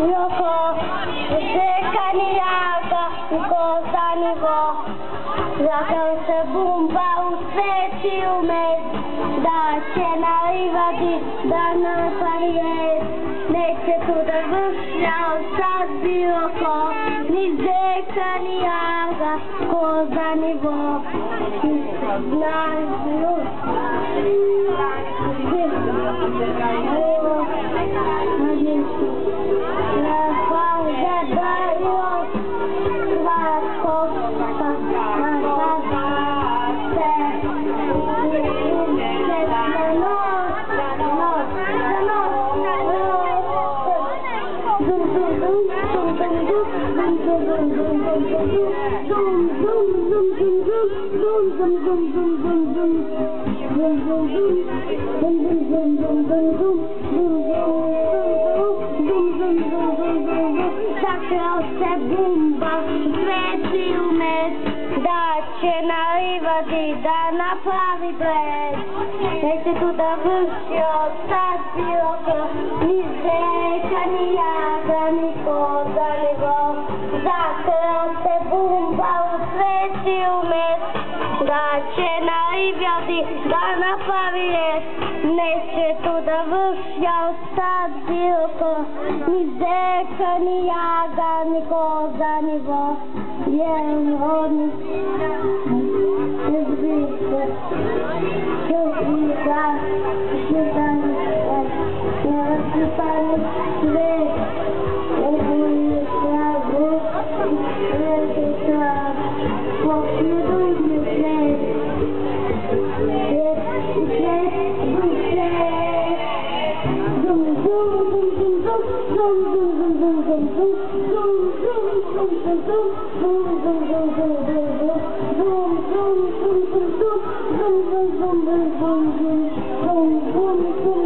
Yoko, Zekanijaga, nikoza nivo. Zakon se bumba u sveti umet, da će na livadi da napravi red. Neće tu da vršlja sad bilo ko, ni Zekanijaga, koza nivo. Zakon se bumba sveti umet, da će na livadi da napravi bled. Neće tu da vrši od sad bilo ko, ni Zekanijaga, ni koza nivo. Zakon se bumba u sveti umet, da će na livadi da napravi red. Neće tu da vrši od sad bilo ko, ni Zekanijaga, ni koza nivo. Jer oni Zoom,